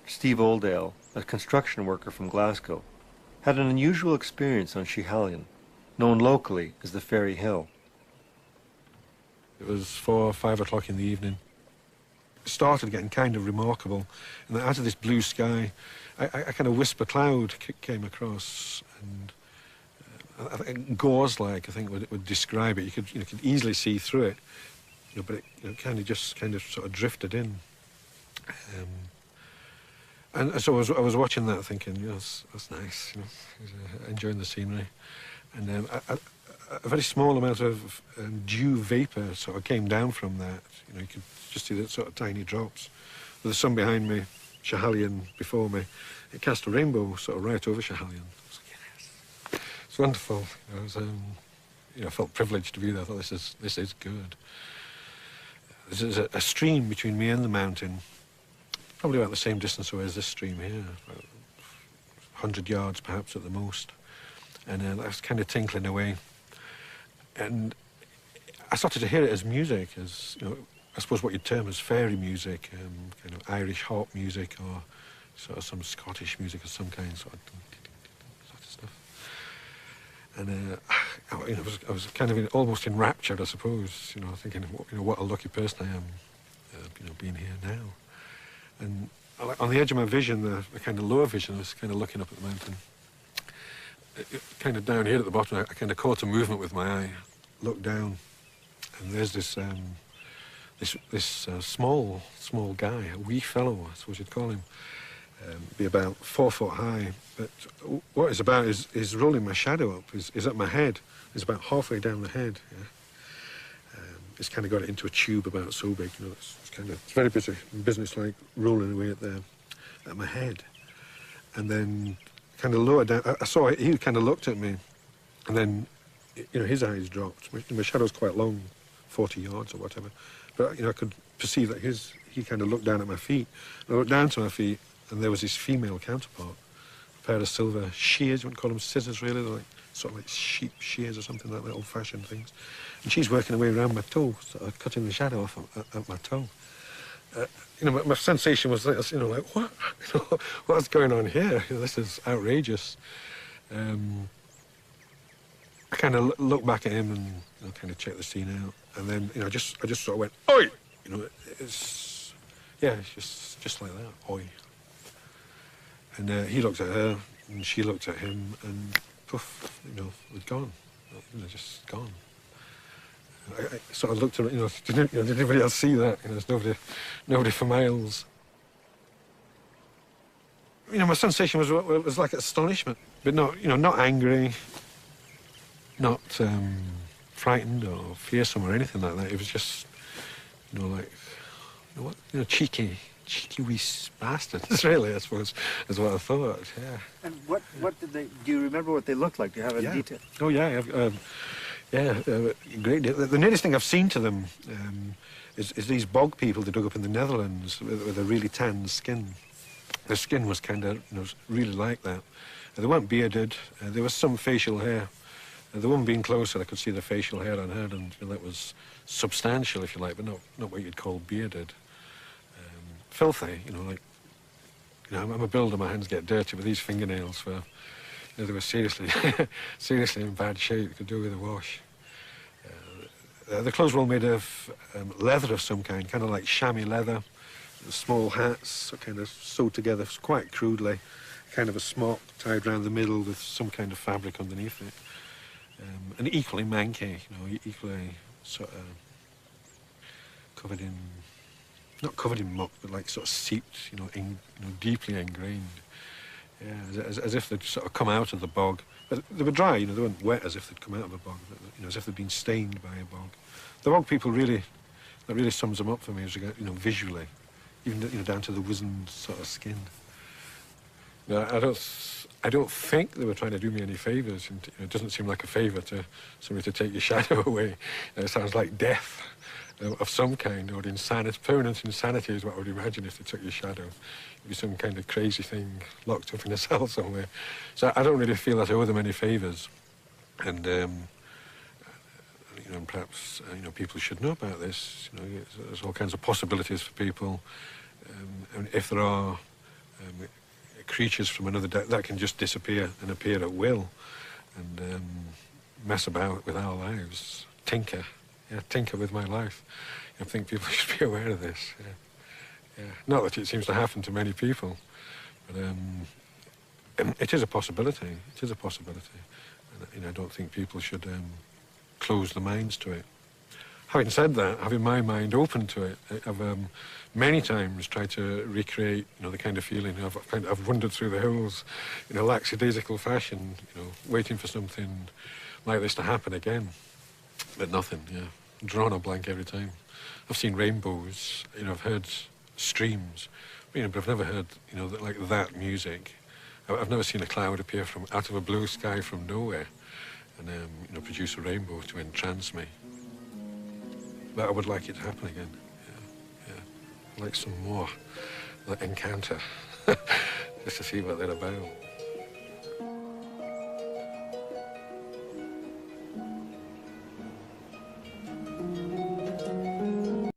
Steve Oldale, a construction worker from Glasgow, had an unusual experience on Schiehallion, known locally as the Fairy Hill. It was 4 or 5 o'clock in the evening. It started getting kind of remarkable, and out of this blue sky, a kind of wisp of cloud came across, and I think gauze-like, I think would describe it. You could easily see through it, but it kind of sort of drifted in. And so I was watching that, thinking, that's nice, enjoying the scenery, and a very small amount of dew vapour sort of came down from that. You could just see the sort of tiny drops. With the sun behind me, Schiehallion before me, it cast a rainbow sort of right over Schiehallion. I was like, yes, it's wonderful. I felt privileged to be there. I thought, this is good. There's a stream between me and the mountain, probably about the same distance away as this stream here, about 100 yards perhaps at the most. And I was kind of tinkling away. And I started to hear it as music, as, I suppose what you'd term as fairy music, kind of Irish harp music, or sort of some Scottish music of some kind, sort of stuff. And I was kind of almost enraptured, I suppose, thinking, what a lucky person I am, being here now. And on the edge of my vision, the kind of lower vision, I was kind of looking up at the mountain. Kind of down here at the bottom, I kind of caught a movement with my eye, looked down, and there's this small guy, a wee fellow, I suppose you'd call him, be about 4 foot high. But what it's about is rolling my shadow up, is at my head. It's about halfway down the head. Yeah? It's kind of got it into a tube about so big. It's very business-like, rolling away at my head, and then kind of lower down. I saw it, he kind of looked at me, and then, his eyes dropped. My shadow's quite long, 40 yards or whatever, but, I could perceive that he kind of looked down at my feet. I looked down to my feet, and there was his female counterpart, a pair of silver shears, you wouldn't call them scissors really, sort of like sheep shears or something like that, old-fashioned things. And she's working away around my toe, sort of cutting the shadow off at my toe. My sensation was like, what? What's going on here? This is outrageous. I kind of looked back at him and kind of checked the scene out, and then I just sort of went, oi! It's just like that, oi. And he looked at her, and she looked at him, and poof, we'd gone, just gone. I sort of looked around, did anybody else see that? There's nobody for miles. My sensation was like astonishment, but not angry, not frightened or fearsome or anything like that. It was just, cheeky wee bastards, really, I suppose, is what I thought, yeah. And what did they, do you remember what they looked like? Do you have a detail? Oh, yeah, great. The nearest thing I've seen to them is these bog people they dug up in the Netherlands with a really tan skin. Their skin was kind of, really like that. They weren't bearded. There was some facial hair. The one being closer, I could see the facial hair on her, and that was substantial, if you like, but not what you'd call bearded. Filthy, I'm a builder, my hands get dirty, but these fingernails were, they were seriously in bad shape. You could do with a wash. The clothes were all made of leather of some kind of like chamois leather. Small hats, kind of sewed together quite crudely. Kind of a smock tied round the middle with some kind of fabric underneath it. And equally manky, equally sort of covered in, not covered in muck, but like sort of seeped, deeply ingrained. Yeah, as if they'd sort of come out of the bog. But they were dry, they weren't wet as if they'd come out of a bog, but, as if they'd been stained by a bog. The bog people that really sums them up for me, visually, even down to the wizened sort of skin. I don't think they were trying to do me any favours. And, it doesn't seem like a favour to somebody to take your shadow away. It sounds like death of some kind, or insanity. Permanent insanity is what I would imagine if they took your shadow. It'd be some kind of crazy thing locked up in a cell somewhere. So I don't really feel that I owe them any favours. And, perhaps, people should know about this. There's all kinds of possibilities for people. And if there are creatures from another that can just disappear and appear at will, and mess about with our lives, tinker with my life. I think people should be aware of this. Yeah. Not that it seems to happen to many people, but it is a possibility. It is a possibility, and I don't think people should close their minds to it. Having said that, having my mind open to it, I've many times tried to recreate, the kind of feeling I've wandered through the hills in a lackadaisical fashion, waiting for something like this to happen again, but nothing. Yeah, drawn a blank every time. I've seen rainbows, I've heard streams, but I've never heard, like that music. I've never seen a cloud appear from out of a blue sky from nowhere, and produce a rainbow to entrance me. But I would like it to happen again. Yeah. I'd like some more, like encounter, just to see what they're about.